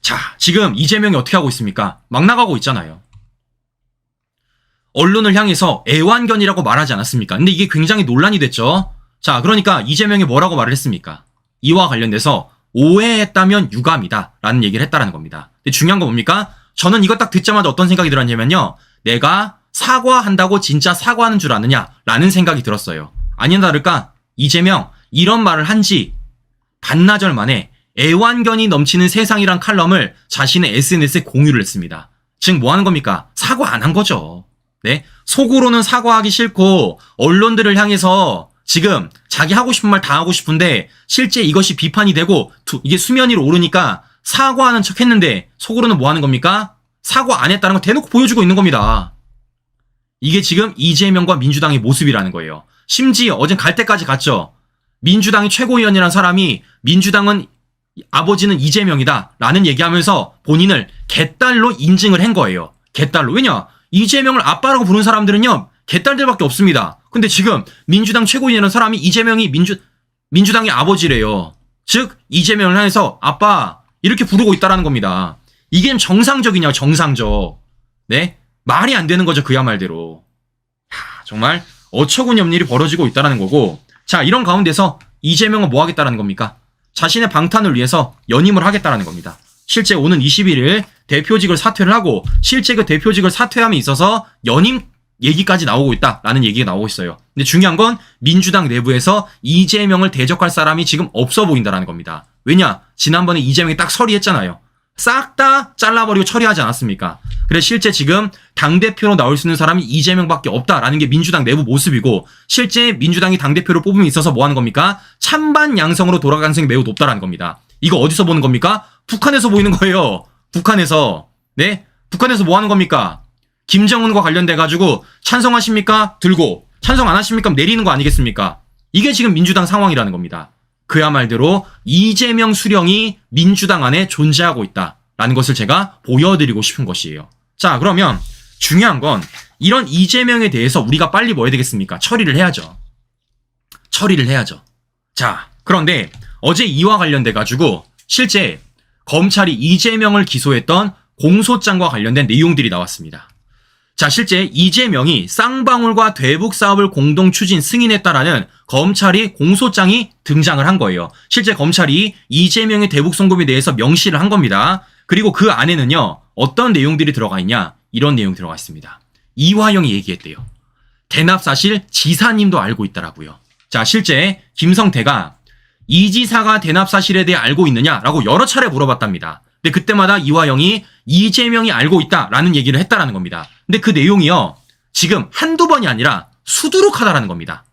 자, 지금 이재명이 어떻게 하고 있습니까? 막 나가고 있잖아요. 언론을 향해서 애완견이라고 말하지 않았습니까? 근데 이게 굉장히 논란이 됐죠. 자, 그러니까 이재명이 뭐라고 말을 했습니까? 이와 관련돼서 오해했다면 유감이다 라는 얘기를 했다라는 겁니다. 근데 중요한 건 뭡니까? 저는 이거 딱 듣자마자 어떤 생각이 들었냐면요. 내가 사과한다고 진짜 사과하는 줄 아느냐 라는 생각이 들었어요. 아니나 다를까 이재명 이런 말을 한 지 반나절 만에 애완견이 넘치는 세상이란 칼럼을 자신의 SNS에 공유를 했습니다. 즉 뭐 하는 겁니까? 사과 안 한 거죠. 네? 속으로는 사과하기 싫고 언론들을 향해서 지금 자기 하고 싶은 말 다 하고 싶은데 실제 이것이 비판이 되고 이게 수면 위로 오르니까 사과하는 척 했는데 속으로는 뭐 하는 겁니까? 사과 안 했다는 걸 대놓고 보여주고 있는 겁니다. 이게 지금 이재명과 민주당의 모습이라는 거예요. 심지어 어젠 갈 때까지 갔죠. 민주당의 최고위원이라는 사람이 민주당은 아버지는 이재명이다 라는 얘기하면서 본인을 개딸로 인증을 한 거예요. 개딸로. 왜냐? 이재명을 아빠라고 부르는 사람들은요. 개딸들밖에 없습니다. 근데 지금 민주당 최고위원이라는 사람이 이재명이 민주당의 아버지래요. 즉 이재명을 향해서 아빠 이렇게 부르고 있다라는 겁니다. 이게 정상적이냐고 정상적. 네? 말이 안 되는 거죠. 그야말대로. 정말 어처구니없는 일이 벌어지고 있다라는 거고 자 이런 가운데서 이재명은 뭐 하겠다라는 겁니까? 자신의 방탄을 위해서 연임을 하겠다라는 겁니다. 실제 오는 21일 대표직을 사퇴를 하고 실제 그 대표직을 사퇴함에 있어서 연임 얘기까지 나오고 있다라는 얘기가 나오고 있어요. 근데 중요한 건 민주당 내부에서 이재명을 대적할 사람이 지금 없어 보인다라는 겁니다. 왜냐? 지난번에 이재명이 딱 설의했잖아요. 싹 다 잘라버리고 처리하지 않았습니까? 그래 실제 지금 당대표로 나올 수 있는 사람이 이재명밖에 없다라는 게 민주당 내부 모습이고 실제 민주당이 당대표를 뽑음에 있어서 뭐 하는 겁니까? 찬반 양성으로 돌아갈 가능성이 매우 높다라는 겁니다. 이거 어디서 보는 겁니까? 북한에서 보이는 거예요. 북한에서. 네? 북한에서 뭐 하는 겁니까? 김정은과 관련돼가지고 찬성하십니까? 들고 찬성 안 하십니까? 내리는 거 아니겠습니까? 이게 지금 민주당 상황이라는 겁니다. 그야말대로 이재명 수령이 민주당 안에 존재하고 있다라는 것을 제가 보여드리고 싶은 것이에요. 자 그러면 중요한 건 이런 이재명에 대해서 우리가 빨리 뭐 해야 되겠습니까? 처리를 해야죠. 처리를 해야죠. 자 그런데 어제 이와 관련돼가지고 실제 검찰이 이재명을 기소했던 공소장과 관련된 내용들이 나왔습니다. 자, 실제 이재명이 쌍방울과 대북 사업을 공동 추진 승인했다라는 검찰이 공소장이 등장을 한 거예요. 실제 검찰이 이재명의 대북 송금에 대해서 명시를 한 겁니다. 그리고 그 안에는요, 어떤 내용들이 들어가 있냐? 이런 내용이 들어가 있습니다. 이화영이 얘기했대요. 대납 사실 지사님도 알고 있더라고요. 자, 실제 김성태가 이 지사가 대납 사실에 대해 알고 있느냐라고 여러 차례 물어봤답니다. 근데 그때마다 이화영이 이재명이 알고 있다라는 얘기를 했다라는 겁니다. 근데 그 내용이요. 지금 한두 번이 아니라 수두룩하다라는 겁니다.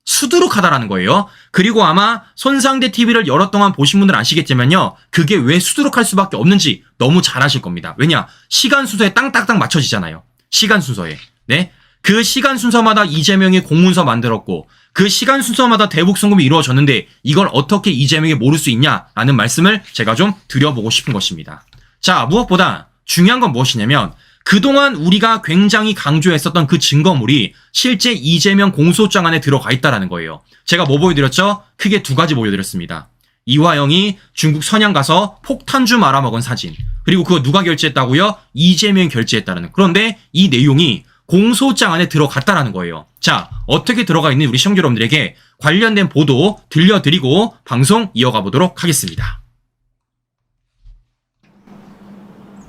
수두룩하다라는 거예요. 그리고 아마 손상대 TV를 여러 동안 보신 분들은 아시겠지만요. 그게 왜 수두룩할 수밖에 없는지 너무 잘 아실 겁니다. 왜냐? 시간 순서에 땅딱딱 맞춰지잖아요. 시간 순서에. 네? 그 시간 순서마다 이재명이 공문서 만들었고 그 시간 순서마다 대북 송금이 이루어졌는데 이걸 어떻게 이재명이 모를 수 있냐라는 말씀을 제가 좀 드려보고 싶은 것입니다. 자, 무엇보다 중요한 건 무엇이냐면 그동안 우리가 굉장히 강조했었던 그 증거물이 실제 이재명 공소장 안에 들어가 있다라는 거예요. 제가 뭐 보여드렸죠? 크게 두 가지 보여드렸습니다. 이화영이 중국 선양 가서 폭탄주 말아먹은 사진. 그리고 그거 누가 결제했다고요? 이재명이 결제했다라는. 그런데 이 내용이 공소장 안에 들어갔다라는 거예요. 자, 어떻게 들어가 있는 우리 시청자 여러분들에게 관련된 보도 들려드리고 방송 이어가 보도록 하겠습니다.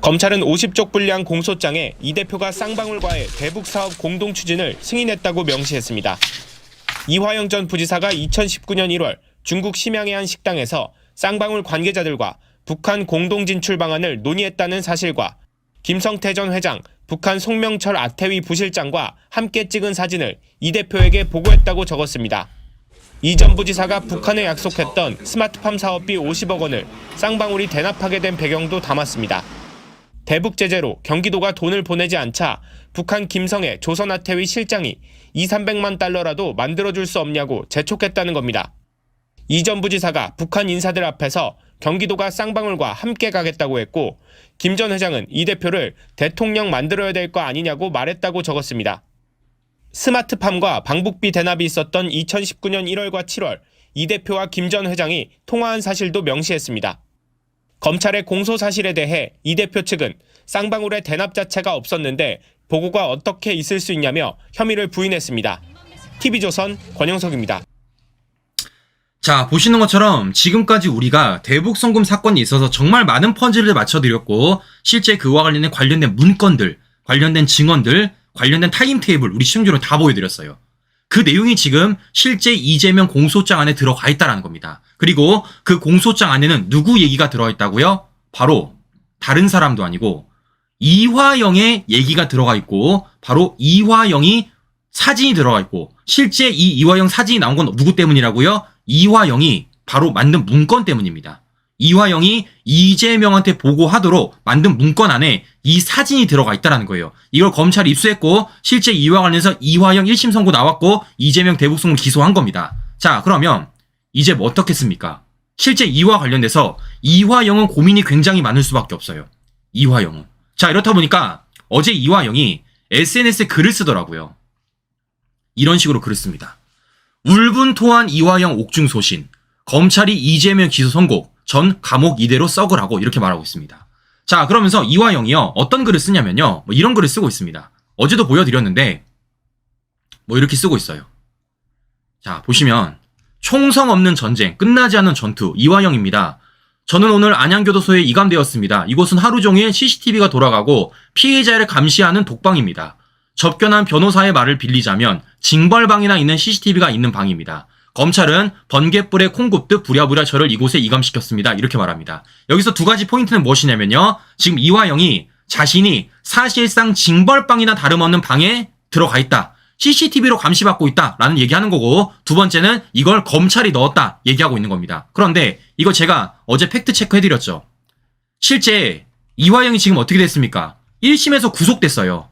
검찰은 50쪽 분량 공소장에 이 대표가 쌍방울과의 대북 사업 공동 추진을 승인했다고 명시했습니다. 이화영 전 부지사가 2019년 1월 중국 심양의 한 식당에서 쌍방울 관계자들과 북한 공동 진출 방안을 논의했다는 사실과 김성태 전 회장, 북한 송명철 아태위 부실장과 함께 찍은 사진을 이 대표에게 보고했다고 적었습니다. 이 전 부지사가 북한에 약속했던 스마트팜 사업비 50억 원을 쌍방울이 대납하게 된 배경도 담았습니다. 대북 제재로 경기도가 돈을 보내지 않자 북한 김성애 조선 아태위 실장이 200~300만 달러라도 만들어줄 수 없냐고 재촉했다는 겁니다. 이 전 부지사가 북한 인사들 앞에서 경기도가 쌍방울과 함께 가겠다고 했고 김 전 회장은 이 대표를 대통령 만들어야 될 거 아니냐고 말했다고 적었습니다. 스마트팜과 방북비 대납이 있었던 2019년 1월과 7월 이 대표와 김 전 회장이 통화한 사실도 명시했습니다. 검찰의 공소 사실에 대해 이 대표 측은 쌍방울의 대납 자체가 없었는데 보고가 어떻게 있을 수 있냐며 혐의를 부인했습니다. TV조선 권영석입니다. 자, 보시는 것처럼 지금까지 우리가 대북 송금 사건이 있어서 정말 많은 퍼즐을 맞춰드렸고 실제 그와 관련된 문건들, 관련된 증언들, 관련된 타임테이블 우리 시청자로 다 보여드렸어요. 그 내용이 지금 실제 이재명 공소장 안에 들어가 있다는 겁니다. 그리고 그 공소장 안에는 누구 얘기가 들어가 있다고요? 바로 다른 사람도 아니고 이화영의 얘기가 들어가 있고 바로 이화영이 사진이 들어가 있고 실제 이 이화영 사진이 나온 건 누구 때문이라고요? 이화영이 바로 만든 문건 때문입니다. 이화영이 이재명한테 보고하도록 만든 문건 안에 이 사진이 들어가 있다는 거예요. 이걸 검찰이 입수했고 실제 이와 관련해서 이화영 1심 선고 나왔고 이재명 대북송을 기소한 겁니다. 자, 그러면 이제 뭐 어떻겠습니까? 실제 이와 관련돼서 이화영은 고민이 굉장히 많을 수밖에 없어요. 이화영은. 자, 이렇다 보니까 어제 이화영이 SNS에 글을 쓰더라고요. 이런 식으로 글을 씁니다. 울분토한 이화영 옥중소신. 검찰이 이재명 기소 선고. 전 감옥 이대로 썩으라고 이렇게 말하고 있습니다. 자, 그러면서 이화영이요. 어떤 글을 쓰냐면요. 뭐 이런 글을 쓰고 있습니다. 어제도 보여드렸는데 뭐 이렇게 쓰고 있어요. 자, 보시면 총성 없는 전쟁, 끝나지 않는 전투, 이화영입니다. 저는 오늘 안양교도소에 이감되었습니다. 이곳은 하루 종일 CCTV가 돌아가고 피해자를 감시하는 독방입니다. 접견한 변호사의 말을 빌리자면 징벌방이나 있는 CCTV가 있는 방입니다. 검찰은 번갯불에 콩 굽듯 부랴부랴 저를 이곳에 이감시켰습니다. 이렇게 말합니다. 여기서 두 가지 포인트는 무엇이냐면요. 지금 이화영이 자신이 사실상 징벌방이나 다름없는 방에 들어가 있다. CCTV로 감시받고 있다라는 얘기하는 거고 두 번째는 이걸 검찰이 넣었다 얘기하고 있는 겁니다. 그런데 이거 제가 어제 팩트 체크해드렸죠. 실제 이화영이 지금 어떻게 됐습니까? 1심에서 구속됐어요.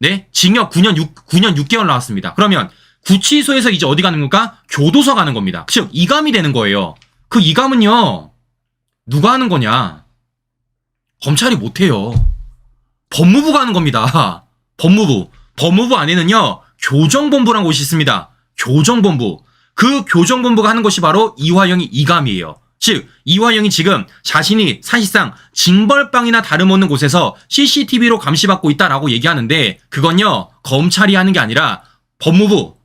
네? 징역 9년 6개월 나왔습니다. 그러면 구치소에서 이제 어디 가는 겁니까? 교도소 가는 겁니다. 즉 이감이 되는 거예요. 그 이감은요. 누가 하는 거냐? 검찰이 못해요. 법무부가 하는 겁니다. 법무부. 법무부 안에는요. 교정본부라는 곳이 있습니다. 교정본부. 그 교정본부가 하는 것이 바로 이화영이 이감이에요. 즉 이화영이 지금 자신이 사실상 징벌방이나 다름없는 곳에서 CCTV로 감시받고 있다라고 얘기하는데 그건요. 검찰이 하는 게 아니라 법무부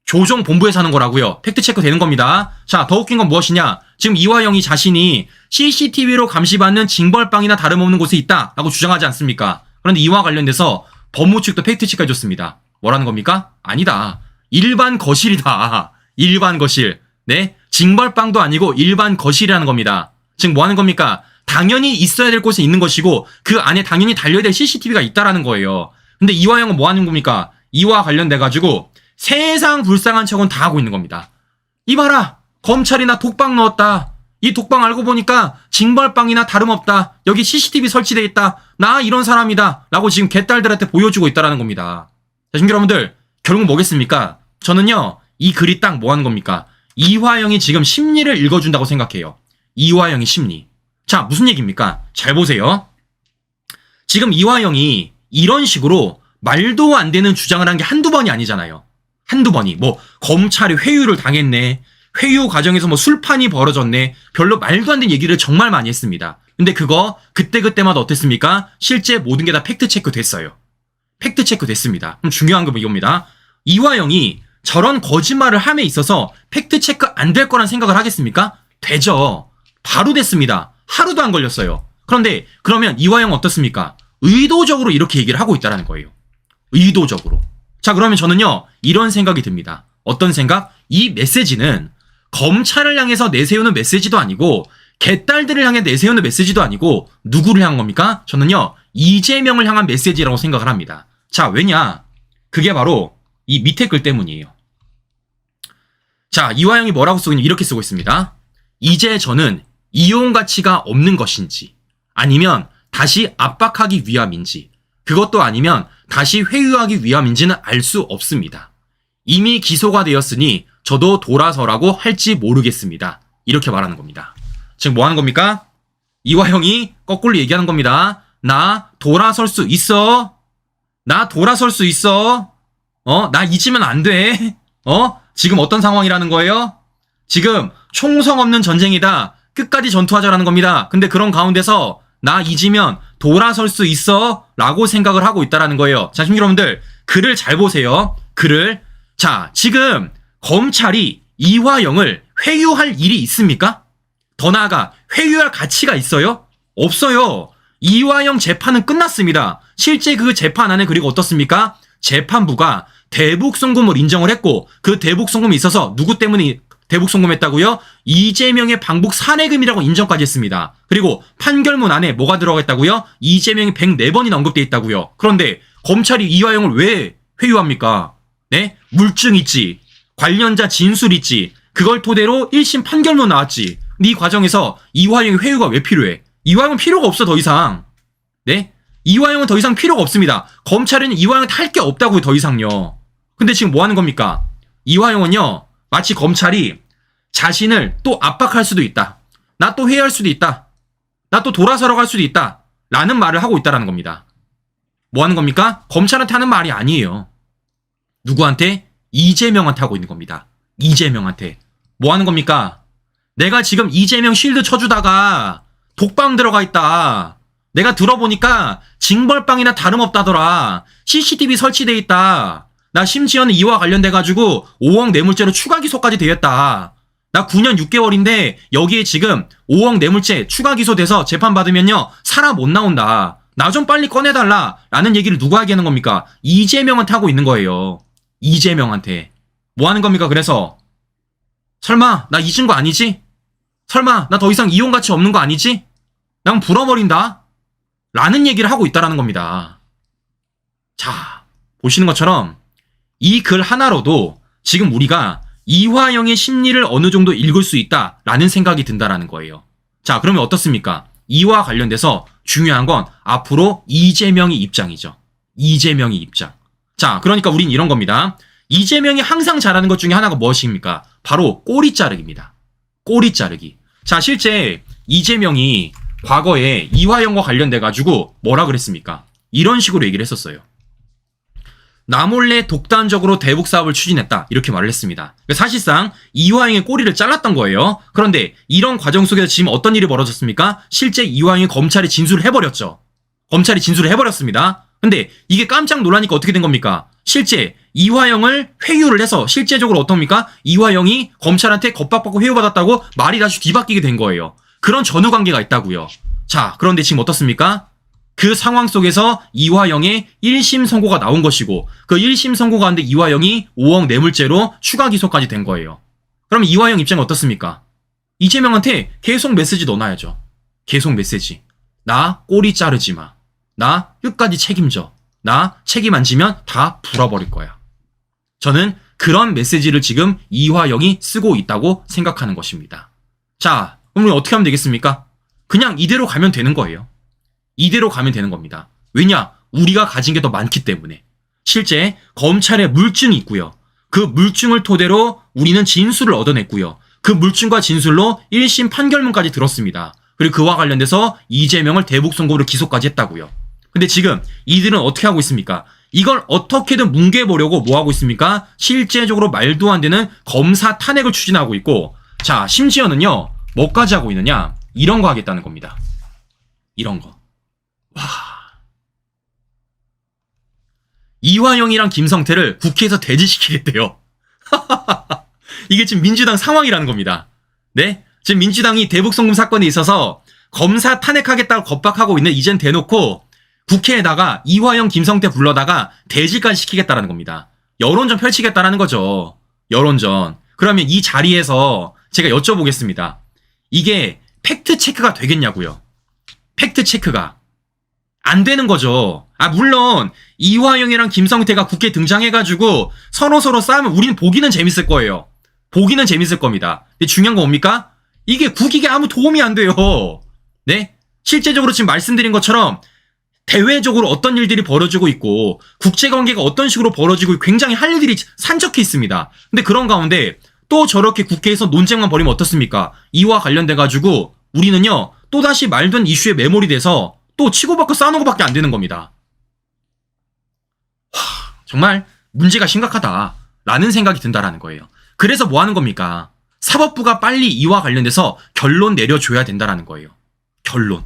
교정본부에서 하는 거라고요. 팩트체크 되는 겁니다. 자, 더 웃긴 건 무엇이냐. 지금 이화영이 자신이 CCTV로 감시받는 징벌방이나 다름없는 곳에 있다라고 주장하지 않습니까? 그런데 이와 관련돼서 법무 측도 팩트체크 해줬습니다. 뭐라는 겁니까? 아니다. 일반 거실이다. 일반 거실. 네? 징벌방도 아니고 일반 거실이라는 겁니다. 지금 뭐 하는 겁니까? 당연히 있어야 될 곳에 있는 것이고 그 안에 당연히 달려야 될 CCTV가 있다라는 거예요. 근데 이화영은 뭐 하는 겁니까? 이와 관련돼가지고 세상 불쌍한 척은 다 하고 있는 겁니다. 이봐라! 검찰이 나 독방 넣었다. 이 독방 알고 보니까 징벌방이나 다름없다. 여기 CCTV 설치돼 있다. 나 이런 사람이다. 라고 지금 개딸들한테 보여주고 있다라는 겁니다. 자, 지금 여러분들 결국 뭐겠습니까? 저는요. 이 글이 딱 뭐 하는 겁니까? 이화영이 지금 심리를 읽어준다고 생각해요. 이화영의 심리. 자, 무슨 얘기입니까? 잘 보세요. 지금 이화영이 이런 식으로 말도 안 되는 주장을 한 게 한두 번이 아니잖아요. 한두 번이. 뭐 검찰이 회유를 당했네. 회유 과정에서 뭐 술판이 벌어졌네. 별로 말도 안 되는 얘기를 정말 많이 했습니다. 근데 그거 그때그때마다 어땠습니까? 실제 모든 게 다 팩트체크 됐어요. 팩트체크 됐습니다. 그럼 중요한 건 이겁니다. 이화영이 저런 거짓말을 함에 있어서 팩트체크 안 될 거란 생각을 하겠습니까? 되죠. 바로 됐습니다. 하루도 안 걸렸어요. 그런데 그러면 이화영 어떻습니까? 의도적으로 이렇게 얘기를 하고 있다는 거예요. 의도적으로. 자, 그러면 저는요. 이런 생각이 듭니다. 어떤 생각? 이 메시지는 검찰을 향해서 내세우는 메시지도 아니고 개딸들을 향해 내세우는 메시지도 아니고 누구를 향한 겁니까? 저는요. 이재명을 향한 메시지라고 생각을 합니다. 자, 왜냐? 그게 바로 이 밑에 글 때문이에요. 자, 이화영이 뭐라고 쓰고 있냐? 이렇게 쓰고 있습니다. 이제 저는 이용 가치가 없는 것인지 아니면 다시 압박하기 위함인지 그것도 아니면 다시 회유하기 위함인지는 알 수 없습니다. 이미 기소가 되었으니 저도 돌아서라고 할지 모르겠습니다. 이렇게 말하는 겁니다. 지금 뭐 하는 겁니까? 이화영이 거꾸로 얘기하는 겁니다. 나 돌아설 수 있어. 나 돌아설 수 있어. 나 잊으면 안 돼. 지금 어떤 상황이라는 거예요? 지금 총성 없는 전쟁이다. 끝까지 전투하자라는 겁니다. 근데 그런 가운데서 나 이지면 돌아설 수 있어 라고 생각을 하고 있다라는 거예요. 자, 시민 여러분들 글을 잘 보세요. 글을. 자, 지금 검찰이 이화영을 회유할 일이 있습니까? 더 나아가 회유할 가치가 있어요? 없어요. 이화영 재판은 끝났습니다. 실제 그 재판 안에 그리고 어떻습니까? 재판부가 대북송금을 인정을 했고 그 대북송금이 있어서 누구 때문에 대북송금했다고요? 이재명의 방북 사례금이라고 인정까지 했습니다. 그리고 판결문 안에 뭐가 들어가겠다고요? 이재명이 104번이나 언급돼 있다고요. 그런데 검찰이 이화영을 왜 회유합니까? 네? 물증 있지. 관련자 진술 있지. 그걸 토대로 1심 판결문 나왔지. 이 과정에서 이화영의 회유가 왜 필요해? 이화영은 필요가 없어 더 이상. 네? 이화영은 더 이상 필요가 없습니다. 검찰은 이화영한테 할 게 없다고요 더 이상요. 근데 지금 뭐 하는 겁니까? 이화영은요 마치 검찰이 자신을 또 압박할 수도 있다. 나 또 회유할 수도 있다. 나 또 돌아서라고 할 수도 있다. 라는 말을 하고 있다라는 겁니다. 뭐 하는 겁니까? 검찰한테 하는 말이 아니에요. 누구한테? 이재명한테 하고 있는 겁니다. 이재명한테. 뭐 하는 겁니까? 내가 지금 이재명 쉴드 쳐주다가 독방 들어가 있다. 내가 들어보니까 징벌방이나 다름없다더라. CCTV 설치돼 있다. 나 심지어는 이와 관련돼가지고 5억 뇌물죄로 추가 기소까지 되었다. 나 9년 6개월인데 여기에 지금 5억 뇌물죄 추가 기소돼서 재판받으면요 살아 못 나온다. 나 좀 빨리 꺼내달라 라는 얘기를 누구에게 하는 겁니까? 이재명한테 하고 있는 거예요. 이재명한테. 뭐 하는 겁니까? 그래서 설마 나 잊은 거 아니지? 설마 나 더 이상 이혼 가치 없는 거 아니지? 난 불어버린다 라는 얘기를 하고 있다라는 겁니다. 자, 보시는 것처럼 이 글 하나로도 지금 우리가 이화영의 심리를 어느 정도 읽을 수 있다라는 생각이 든다라는 거예요. 자, 그러면 어떻습니까? 이와 관련돼서 중요한 건 앞으로 이재명의 입장이죠. 이재명의 입장. 자, 그러니까 우린 이런 겁니다. 이재명이 항상 잘하는 것 중에 하나가 무엇입니까? 바로 꼬리 자르기입니다. 꼬리 자르기. 자, 실제 이재명이 과거에 이화영과 관련돼가지고 뭐라 그랬습니까? 이런 식으로 얘기를 했었어요. 나 몰래 독단적으로 대북 사업을 추진했다. 이렇게 말을 했습니다. 사실상 이화영의 꼬리를 잘랐던 거예요. 그런데 이런 과정 속에서 지금 어떤 일이 벌어졌습니까? 실제 이화영이 검찰에 진술을 해버렸죠. 검찰이 진술을 해버렸습니다. 근데 이게 깜짝 놀라니까 어떻게 된 겁니까? 실제 이화영을 회유를 해서 실제적으로 어떻습니까? 이화영이 검찰한테 겁박받고 회유받았다고 말이 다시 뒤바뀌게 된 거예요. 그런 전후 관계가 있다고요. 자, 그런데 지금 어떻습니까? 그 상황 속에서 이화영의 1심 선고가 나온 것이고 그 1심 선고 가운데 이화영이 5억 뇌물죄로 추가 기소까지 된 거예요. 그럼 이화영 입장은 어떻습니까? 이재명한테 계속 메시지 넣어놔야죠. 계속 메시지. 나 꼬리 자르지 마. 나 끝까지 책임져. 나 책임 안 지면 다 불어버릴 거야. 저는 그런 메시지를 지금 이화영이 쓰고 있다고 생각하는 것입니다. 자, 그럼 우리 어떻게 하면 되겠습니까? 그냥 이대로 가면 되는 거예요. 이대로 가면 되는 겁니다. 왜냐? 우리가 가진 게 더 많기 때문에. 실제 검찰에 물증이 있고요. 그 물증을 토대로 우리는 진술을 얻어냈고요. 그 물증과 진술로 1심 판결문까지 들었습니다. 그리고 그와 관련돼서 이재명을 대북 선고로 기소까지 했다고요. 근데 지금 이들은 어떻게 하고 있습니까? 이걸 어떻게든 뭉개보려고 뭐 하고 있습니까? 실제적으로 말도 안 되는 검사 탄핵을 추진하고 있고, 자, 심지어는요, 뭐까지 하고 있느냐? 이런 거 하겠다는 겁니다. 이런 거. 와. 이화영이랑 김성태를 국회에서 대지시키겠대요. 이게 지금 민주당 상황이라는 겁니다. 네? 지금 민주당이 대북송금 사건에 있어서 검사 탄핵하겠다고 겁박하고 있는 이젠 대놓고 국회에다가 이화영, 김성태 불러다가 대질까지 시키겠다라는 겁니다. 여론전 펼치겠다라는 거죠. 여론전. 그러면 이 자리에서 제가 여쭤보겠습니다. 이게 팩트체크가 되겠냐고요. 팩트체크가. 안 되는 거죠. 아, 물론 이화영이랑 김성태가 국회에 등장해가지고 서로 싸우면 우리는 보기는 재밌을 거예요. 보기는 재밌을 겁니다. 근데 중요한 건 뭡니까? 이게 국익에 아무 도움이 안 돼요. 네? 실제적으로 지금 말씀드린 것처럼 대외적으로 어떤 일들이 벌어지고 있고 국제관계가 어떤 식으로 벌어지고 굉장히 할 일들이 산적해 있습니다. 근데 그런 가운데 또 저렇게 국회에서 논쟁만 벌이면 어떻습니까? 이와 관련돼가지고 우리는요 또다시 말든 이슈에 매몰이 돼서 또 치고받고 싸우는 것밖에 안 되는 겁니다. 정말 문제가 심각하다라는 생각이 든다라는 거예요. 그래서 뭐 하는 겁니까? 사법부가 빨리 이와 관련돼서 결론 내려줘야 된다라는 거예요. 결론.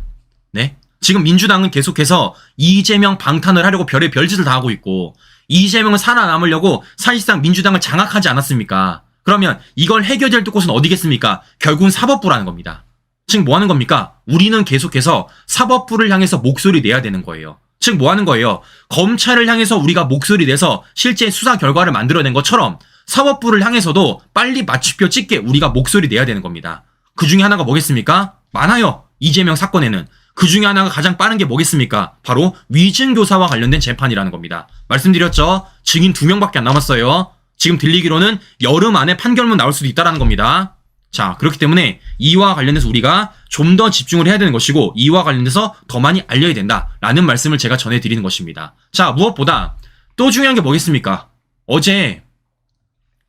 네? 지금 민주당은 계속해서 이재명 방탄을 하려고 별의 별짓을 다 하고 있고 이재명을 살아남으려고 사실상 민주당을 장악하지 않았습니까? 그러면 이걸 해결될 곳은 어디겠습니까? 결국은 사법부라는 겁니다. 즉 뭐 하는 겁니까? 우리는 계속해서 사법부를 향해서 목소리 내야 되는 거예요. 즉 뭐 하는 거예요? 검찰을 향해서 우리가 목소리 내서 실제 수사 결과를 만들어낸 것처럼 사법부를 향해서도 빨리 마침표 찍게 우리가 목소리 내야 되는 겁니다. 그 중에 하나가 뭐겠습니까? 많아요. 이재명 사건에는. 그 중에 하나가 가장 빠른 게 뭐겠습니까? 바로 위증교사와 관련된 재판이라는 겁니다. 말씀드렸죠? 증인 2명밖에 안 남았어요. 지금 들리기로는 여름 안에 판결문 나올 수도 있다는 겁니다. 자, 그렇기 때문에 이와 관련해서 우리가 좀 더 집중을 해야 되는 것이고 이와 관련돼서 더 많이 알려야 된다라는 말씀을 제가 전해드리는 것입니다. 자, 무엇보다 또 중요한 게 뭐겠습니까? 어제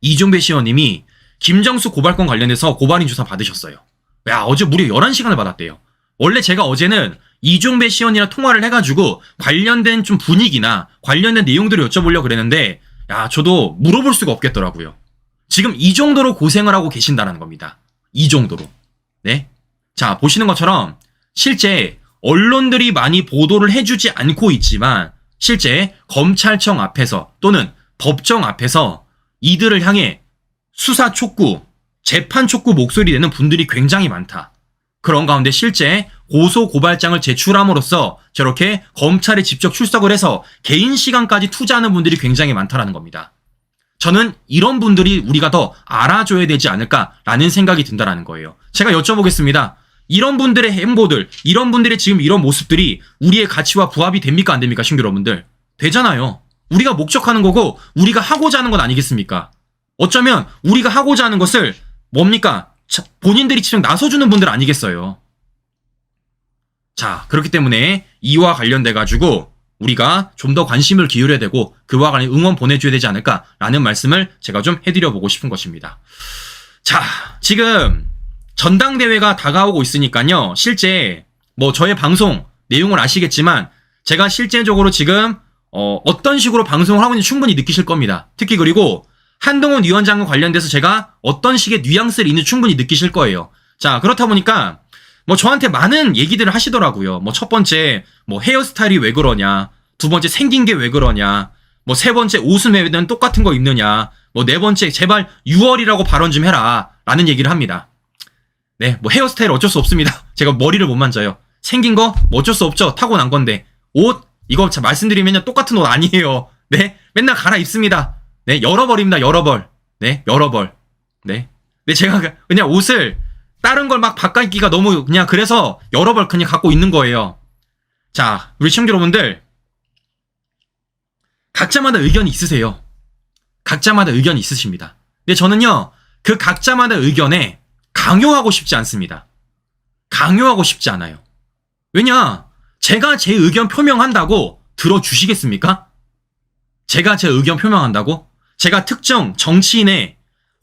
이종배 시원님이 김정수 고발건 관련해서 고발인 조사 받으셨어요. 야, 어제 무려 11시간을 받았대요. 원래 제가 어제는 이종배 시원이랑 통화를 해가지고 관련된 좀 분위기나 관련된 내용들을 여쭤보려고 그랬는데 야, 저도 물어볼 수가 없겠더라고요. 지금 이 정도로 고생을 하고 계신다는 겁니다. 이 정도로. 네. 자, 보시는 것처럼 실제 언론들이 많이 보도를 해주지 않고 있지만 실제 검찰청 앞에서 또는 법정 앞에서 이들을 향해 수사 촉구, 재판 촉구 목소리 내는 분들이 굉장히 많다. 그런 가운데 실제 고소 고발장을 제출함으로써 저렇게 검찰에 직접 출석을 해서 개인 시간까지 투자하는 분들이 굉장히 많다라는 겁니다. 저는 이런 분들이 우리가 더 알아줘야 되지 않을까라는 생각이 든다라는 거예요. 제가 여쭤보겠습니다. 이런 분들의 행보들, 이런 분들의 지금 이런 모습들이 우리의 가치와 부합이 됩니까? 안 됩니까? 신규 여러분들. 되잖아요. 우리가 목적하는 거고 우리가 하고자 하는 건 아니겠습니까? 어쩌면 우리가 하고자 하는 것을 뭡니까? 본인들이 직접 나서주는 분들 아니겠어요. 자, 그렇기 때문에 이와 관련돼가지고 우리가 좀 더 관심을 기울여야 되고 그와 관련 응원 보내줘야 되지 않을까라는 말씀을 제가 좀 해드려보고 싶은 것입니다. 자, 지금 전당대회가 다가오고 있으니까요. 실제 뭐 저의 방송 내용을 아시겠지만 제가 실제적으로 지금 어떤 식으로 방송을 하고 있는지 충분히 느끼실 겁니다. 특히 그리고 한동훈 위원장과 관련돼서 제가 어떤 식의 뉘앙스를 있는지 충분히 느끼실 거예요. 자, 그렇다 보니까 뭐 저한테 많은 얘기들을 하시더라고요. 뭐 첫 번째 뭐 헤어스타일이 왜 그러냐, 두 번째 생긴 게 왜 그러냐, 뭐 세 번째 옷은 왜 똑같은 거 입느냐, 뭐 네 번째 제발 6월이라고 발언 좀 해라 라는 얘기를 합니다. 네, 뭐 헤어스타일 어쩔 수 없습니다. 제가 머리를 못 만져요. 생긴 거 뭐 어쩔 수 없죠. 타고난 건데. 옷 이거 말씀드리면요 똑같은 옷 아니에요. 네, 맨날 갈아입습니다. 네, 여러 벌입니다. 여러 벌. 네, 여러 벌. 네. 근데 제가 그냥 옷을 다른 걸 막 바꿔입기가 너무 그냥 그래서 여러 벌 그냥 갖고 있는 거예요. 자, 우리 시청자 여러분들 각자마다 의견이 있으세요. 각자마다 의견이 있으십니다. 근데 저는요 그 각자마다 의견에 강요하고 싶지 않습니다. 강요하고 싶지 않아요. 왜냐? 제가 제 의견 표명한다고 들어주시겠습니까? 제가 제 의견 표명한다고? 제가 특정 정치인의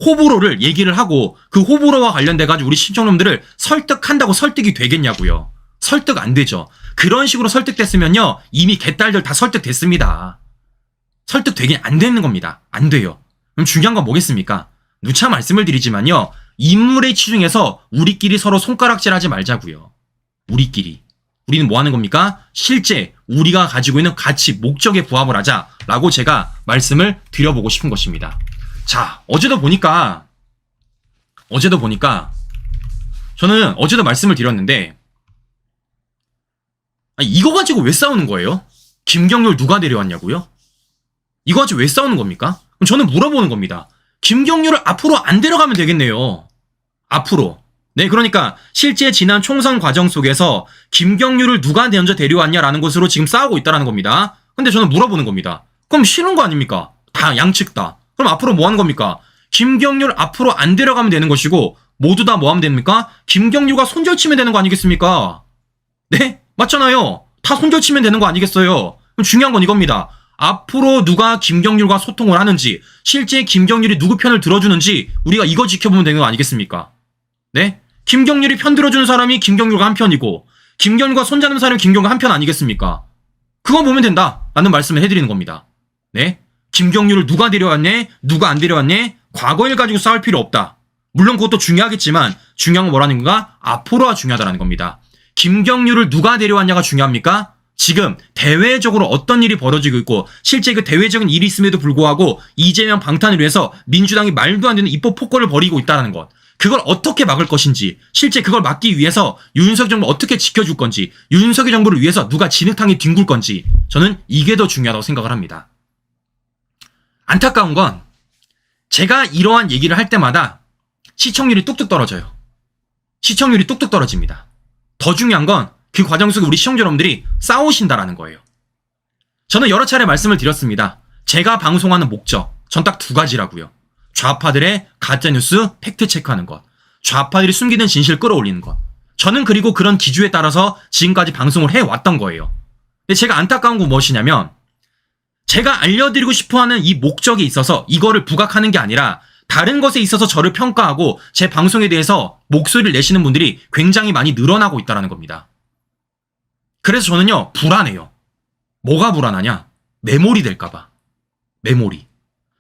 호불호를 얘기를 하고 그 호불호와 관련돼가지고 우리 시청자분들을 설득한다고 설득이 되겠냐고요. 설득 안 되죠. 그런 식으로 설득됐으면요 이미 개딸들 다 설득됐습니다. 설득되긴 안 되는 겁니다. 안 돼요. 그럼 중요한 건 뭐겠습니까? 누차 말씀을 드리지만요 인물의 치중에서 우리끼리 서로 손가락질하지 말자고요. 우리끼리. 우리는 뭐 하는 겁니까? 실제 우리가 가지고 있는 가치, 목적에 부합을 하자라고 제가 말씀을 드려보고 싶은 것입니다. 자, 어제도 보니까 저는 어제도 말씀을 드렸는데 이거 가지고 왜 싸우는 거예요? 김경률 누가 데려왔냐고요? 이거 가지고 왜 싸우는 겁니까? 그럼 저는 물어보는 겁니다. 김경률을 앞으로 안 데려가면 되겠네요. 앞으로. 네, 그러니까 실제 지난 총선 과정 속에서 김경률을 누가 먼저 데려왔냐라는 것으로 지금 싸우고 있다는 겁니다. 근데 저는 물어보는 겁니다. 그럼 싫은 거 아닙니까? 다 양측 다. 그럼 앞으로 뭐 하는 겁니까? 김경률 앞으로 안 데려가면 되는 것이고 모두 다 뭐 하면 됩니까? 김경률과 손절치면 되는 거 아니겠습니까? 네? 맞잖아요. 다 손절치면 되는 거 아니겠어요? 그럼 중요한 건 이겁니다. 앞으로 누가 김경률과 소통을 하는지 실제 김경률이 누구 편을 들어주는지 우리가 이거 지켜보면 되는 거 아니겠습니까? 네? 김경률이 편 들어주는 사람이 김경률과 한 편이고 김경률과 손잡는 사람이 김경률과 한 편 아니겠습니까? 그거 보면 된다 라는 말씀을 해드리는 겁니다. 네? 김경률을 누가 데려왔네? 누가 안 데려왔네? 과거 일 가지고 싸울 필요 없다. 물론 그것도 중요하겠지만 중요한 건 뭐라는 건가? 앞으로가 중요하다는 겁니다. 김경률을 누가 데려왔냐가 중요합니까? 지금 대외적으로 어떤 일이 벌어지고 있고 실제 그 대외적인 일이 있음에도 불구하고 이재명 방탄을 위해서 민주당이 말도 안 되는 입법 폭거를 벌이고 있다는 것. 그걸 어떻게 막을 것인지, 실제 그걸 막기 위해서 윤석열 정부 어떻게 지켜줄 건지, 윤석열 정부를 위해서 누가 진흙탕에 뒹굴 건지, 저는 이게 더 중요하다고 생각을 합니다. 안타까운 건 제가 이러한 얘기를 할 때마다 시청률이 뚝뚝 떨어져요. 시청률이 뚝뚝 떨어집니다. 더 중요한 건 그 과정 속에 우리 시청자 여러분들이 싸우신다라는 거예요. 저는 여러 차례 말씀을 드렸습니다. 제가 방송하는 목적, 전 딱 두 가지라고요. 좌파들의 가짜뉴스 팩트체크하는 것, 좌파들이 숨기는 진실 끌어올리는 것. 저는 그리고 그런 기준에 따라서 지금까지 방송을 해왔던 거예요. 근데 제가 안타까운 건 무엇이냐면 제가 알려드리고 싶어하는 이 목적에 있어서 이거를 부각하는 게 아니라 다른 것에 있어서 저를 평가하고 제 방송에 대해서 목소리를 내시는 분들이 굉장히 많이 늘어나고 있다는 겁니다. 그래서 저는요, 불안해요. 뭐가 불안하냐? 메모리 될까봐. 메모리.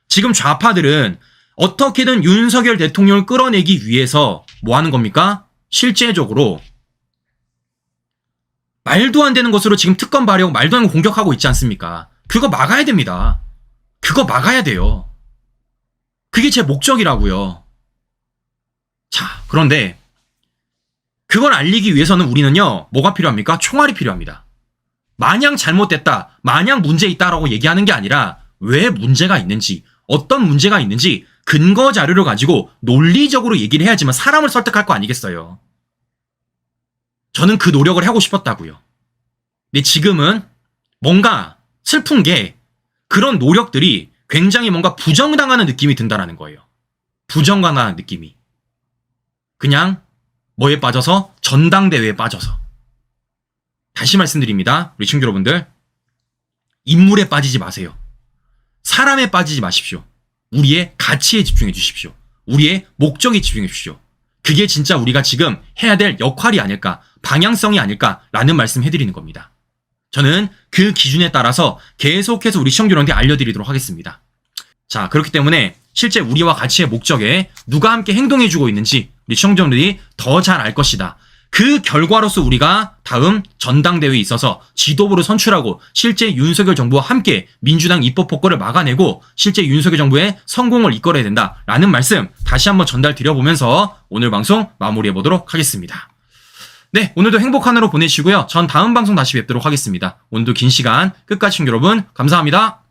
지금 좌파들은 어떻게든 윤석열 대통령을 끌어내기 위해서 뭐 하는 겁니까? 실제적으로 말도 안 되는 것으로 지금 특검 발의하고 말도 안 되는 공격하고 있지 않습니까? 그거 막아야 됩니다. 그거 막아야 돼요. 그게 제 목적이라고요. 자, 그런데 그걸 알리기 위해서는 우리는요, 뭐가 필요합니까? 총알이 필요합니다. 마냥 잘못됐다, 마냥 문제 있다라고 얘기하는 게 아니라 왜 문제가 있는지, 어떤 문제가 있는지 근거 자료를 가지고 논리적으로 얘기를 해야지만 사람을 설득할 거 아니겠어요. 저는 그 노력을 하고 싶었다고요. 근데 지금은 뭔가 슬픈 게 그런 노력들이 굉장히 뭔가 부정당하는 느낌이 든다라는 거예요. 부정당하는 느낌이. 그냥 뭐에 빠져서? 전당대회에 빠져서. 다시 말씀드립니다. 우리 친구 여러분들. 인물에 빠지지 마세요. 사람에 빠지지 마십시오. 우리의 가치에 집중해 주십시오. 우리의 목적에 집중해 주십시오. 그게 진짜 우리가 지금 해야 될 역할이 아닐까, 방향성이 아닐까라는 말씀 해드리는 겁니다. 저는 그 기준에 따라서 계속해서 우리 시청자들한테 알려드리도록 하겠습니다. 자, 그렇기 때문에 실제 우리와 가치의 목적에 누가 함께 행동해주고 있는지 우리 시청자들이 더 잘 알 것이다. 그 결과로서 우리가 다음 전당대회에 있어서 지도부를 선출하고 실제 윤석열 정부와 함께 민주당 입법 폭거를 막아내고 실제 윤석열 정부의 성공을 이끌어야 된다라는 말씀 다시 한번 전달 드려보면서 오늘 방송 마무리해보도록 하겠습니다. 네, 오늘도 행복한 하루 보내시고요. 전 다음 방송 다시 뵙도록 하겠습니다. 오늘도 긴 시간 끝까지 시청자 여러분 감사합니다.